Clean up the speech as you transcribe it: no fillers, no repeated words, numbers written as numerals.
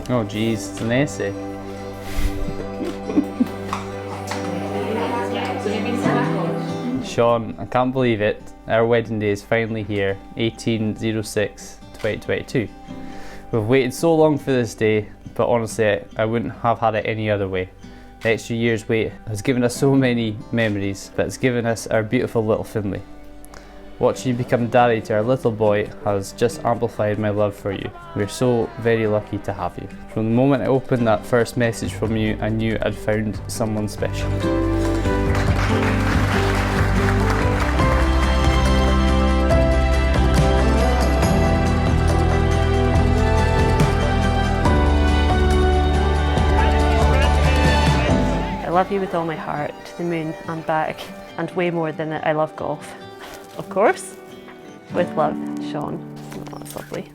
Oh geez, it's an essay. Shaun, I can't believe it. Our wedding day is finally here, 18/06/2022. We've waited so long for this day, but honestly, I wouldn't have had it any other way. The extra year's wait has given us so many memories, but it's given us our beautiful little family. Watching you become daddy to our little boy has just amplified my love for you. We're so very lucky to have you. From the moment I opened that first message from you, I knew I'd found someone special. I love you with all my heart, to the moon and back, and way more than I love golf. Of course, with love, Shaun. Oh, that's lovely.